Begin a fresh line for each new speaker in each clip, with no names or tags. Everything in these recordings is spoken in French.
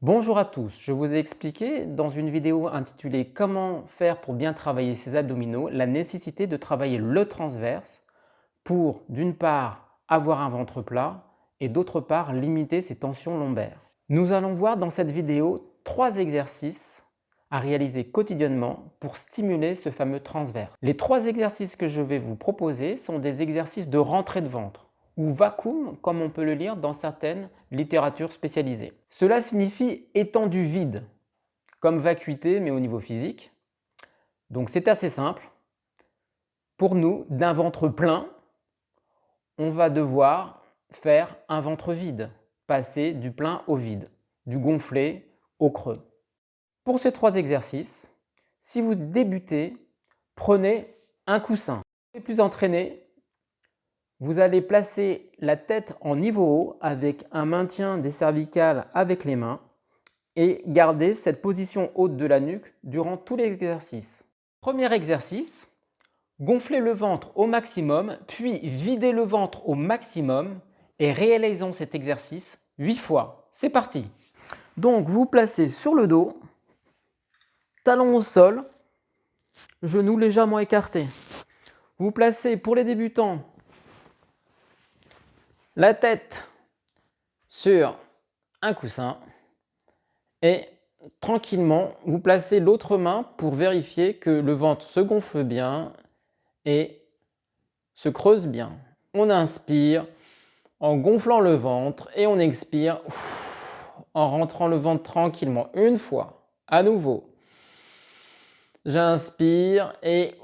Bonjour à tous, je vous ai expliqué dans une vidéo intitulée Comment faire pour bien travailler ses abdominaux la nécessité de travailler le transverse pour d'une part avoir un ventre plat et d'autre part limiter ses tensions lombaires. Nous allons voir dans cette vidéo 3 exercices à réaliser quotidiennement pour stimuler ce fameux transverse. Les 3 exercices que je vais vous proposer sont des exercices de rentrée de ventre ou vacuum comme on peut le lire dans certaines littératures spécialisées. Cela signifie étendue vide, comme vacuité mais au niveau physique. Donc c'est assez simple. Pour nous, d'un ventre plein, on va devoir faire un ventre vide, passer du plein au vide, du gonflé au creux. Pour ces 3 exercices, si vous débutez, prenez un coussin. Si vous êtes plus entraîné, vous allez placer la tête en niveau haut avec un maintien des cervicales avec les mains et garder cette position haute de la nuque durant tout l'exercice. Premier exercice, gonflez le ventre au maximum, puis videz le ventre au maximum et réalisons cet exercice 8 fois. C'est parti! Donc vous placez sur le dos, talons au sol, genoux légèrement écartés. Vous placez pour les débutants la tête sur un coussin et tranquillement vous placez l'autre main pour vérifier que le ventre se gonfle bien et se creuse bien. On inspire en gonflant le ventre et on expire en rentrant le ventre tranquillement. Une fois, à nouveau. J'inspire et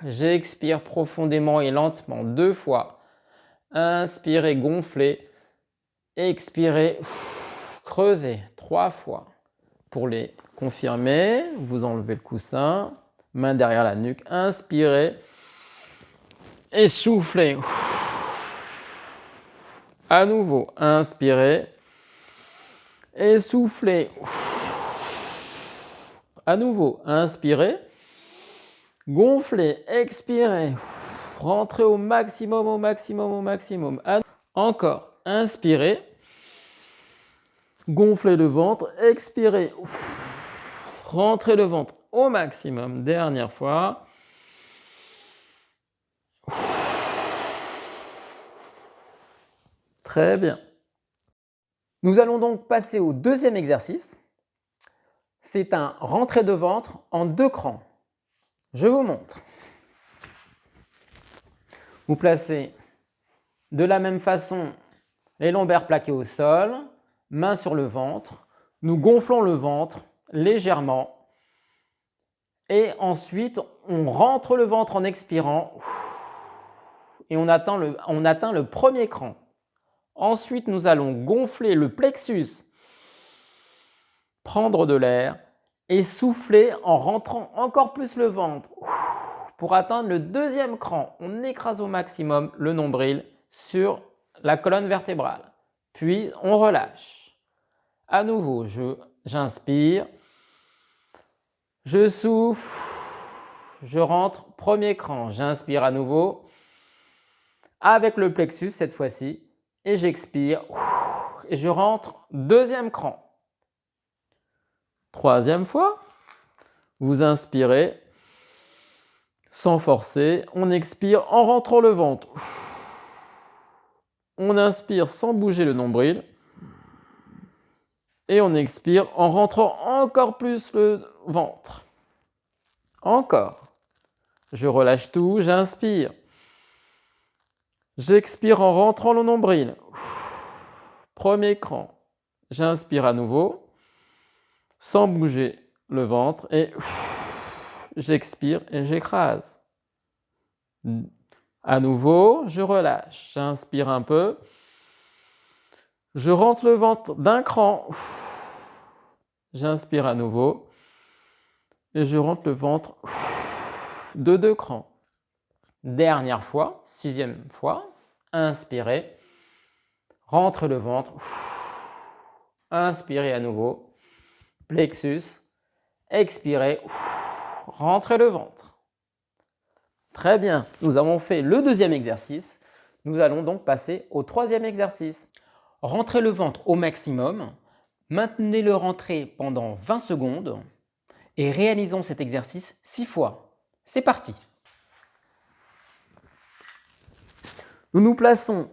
j'expire profondément et lentement. 2 fois. Inspirez, gonflez. Expirez, creusez. 3 fois. Pour les confirmer, vous enlevez le coussin, main derrière la nuque. Inspirez et soufflez. À nouveau, inspirez et soufflez. À nouveau, inspirez, gonflez, expirez, rentrez au maximum, au maximum, au maximum. Encore, inspirez, gonflez le ventre, expirez, rentrez le ventre au maximum. Dernière fois. Très bien. Nous allons donc passer au deuxième exercice. C'est un rentrée de ventre en 2 crans. Je vous montre. Vous placez de la même façon les lombaires plaqués au sol, main sur le ventre. Nous gonflons le ventre légèrement et ensuite on rentre le ventre en expirant et on atteint le premier cran. Ensuite, nous allons gonfler le plexus, prendre de l'air et souffler en rentrant encore plus le ventre pour atteindre le deuxième cran. On écrase au maximum le nombril sur la colonne vertébrale. Puis, on relâche. À nouveau, j'inspire, je souffle, je rentre, premier cran. J'inspire à nouveau avec le plexus cette fois-ci et j'expire et je rentre, deuxième cran. Troisième fois, vous inspirez sans forcer, on expire en rentrant le ventre. On inspire sans bouger le nombril et on expire en rentrant encore plus le ventre. Encore. Je relâche tout, j'inspire. J'expire en rentrant le nombril. Premier cran. J'inspire à nouveau sans bouger le ventre et j'expire et j'écrase. À nouveau, je relâche. J'inspire un peu. Je rentre le ventre d'un cran. J'inspire à nouveau. Et je rentre le ventre de 2 crans. Dernière fois, 6e fois. Inspirez. Rentre le ventre. Inspirez à nouveau. Plexus. Expirez. Rentrez le ventre. Très bien, nous avons fait le deuxième exercice. Nous allons donc passer au troisième exercice. Rentrez le ventre au maximum, Maintenez le rentré pendant 20 secondes et réalisons cet exercice 6 fois. C'est parti! Nous nous plaçons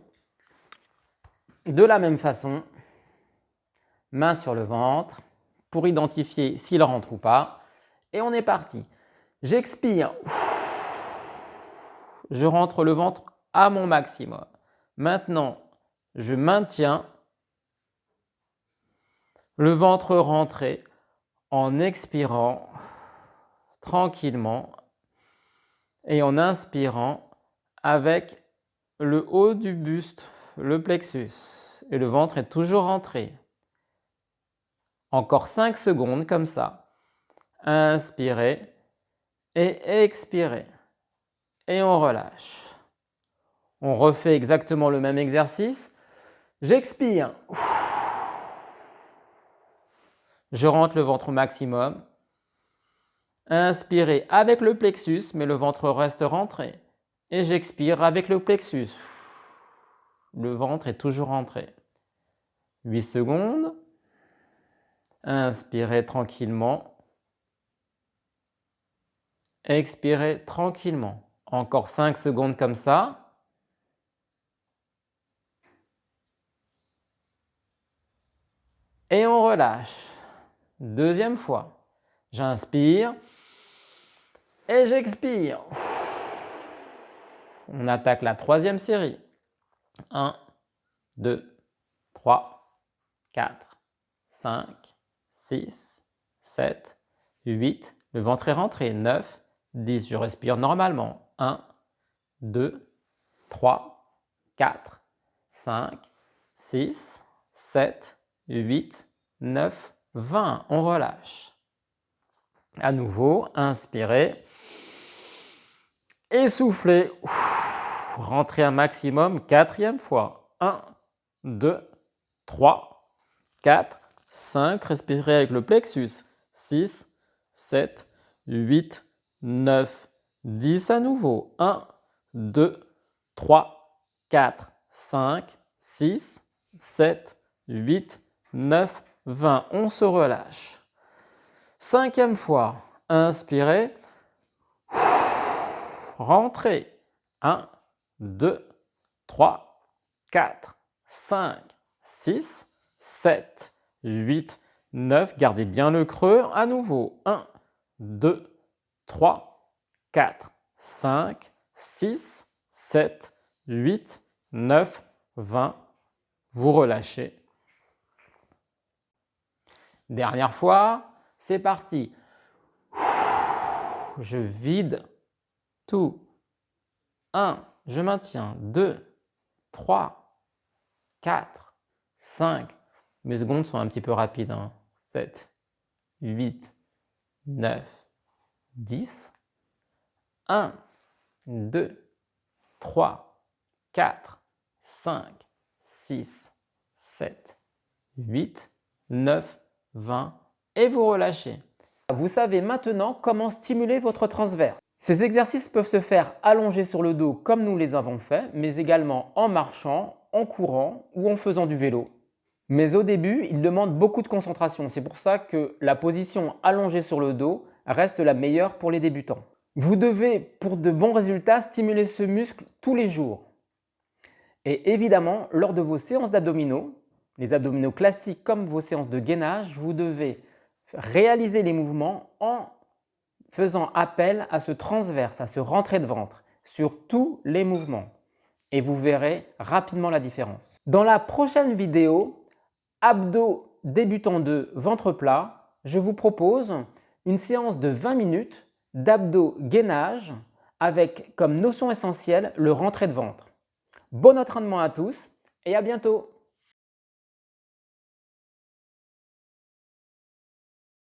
de la même façon, main sur le ventre, pour identifier s'il rentre ou pas. Et on est parti. J'expire. Je rentre le ventre à mon maximum. Maintenant, je maintiens le ventre rentré en expirant tranquillement et en inspirant avec le haut du buste, le plexus. Et le ventre est toujours rentré. Encore 5 secondes comme ça. Inspirez et expirez. Et on relâche. On refait exactement le même exercice. J'expire. Je rentre le ventre au maximum. Inspirez avec le plexus, mais le ventre reste rentré. Et j'expire avec le plexus. Le ventre est toujours rentré. 8 secondes. Inspirez tranquillement. Expirez tranquillement. Encore 5 secondes comme ça. Et on relâche. Deuxième fois. J'inspire. Et j'expire. On attaque la troisième série. 1, 2, 3, 4, 5, 6, 7, 8. Le ventre est rentré. 9, 10. Je respire normalement. 1, 2, 3, 4, 5, 6, 7, 8, 9, 20. On relâche. À nouveau, inspirez. Essoufflez. Rentrez un maximum. Quatrième fois. 1, 2, 3, 4, 5. Respirez avec le plexus. 6, 7, 8, 9, 10 à nouveau. 1, 2, 3, 4, 5, 6, 7, 8, 9, 20. On se relâche. Cinquième fois. Inspirez. Rentrez. 1, 2, 3, 4, 5, 6, 7, 8, 9. Gardez bien le creux. À nouveau. 1, 2, 3, 4, 5, 6, 7, 8, 9, 20. Vous relâchez. Dernière fois. C'est parti. Je vide tout. 1, je maintiens. 2, 3, 4, 5. Mes secondes sont un petit peu rapides. 7, 8, 9, 10. 1, 2, 3, 4, 5, 6, 7, 8, 9, 20. Et vous relâchez. Vous savez maintenant comment stimuler votre transverse. Ces exercices peuvent se faire allongés sur le dos comme nous les avons fait, mais également en marchant, en courant ou en faisant du vélo. Mais au début, ils demandent beaucoup de concentration. C'est pour ça que la position allongée sur le dos reste la meilleure pour les débutants. Vous devez, pour de bons résultats, stimuler ce muscle tous les jours. Et évidemment, lors de vos séances d'abdominaux, les abdominaux classiques comme vos séances de gainage, vous devez réaliser les mouvements en faisant appel à ce transverse, à ce rentrée de ventre sur tous les mouvements. Et vous verrez rapidement la différence. Dans la prochaine vidéo, abdos débutant 2, ventre plat, je vous propose une séance de 20 minutes d'abdos gainage avec comme notion essentielle le rentrée de ventre. Bon entraînement à tous et à bientôt!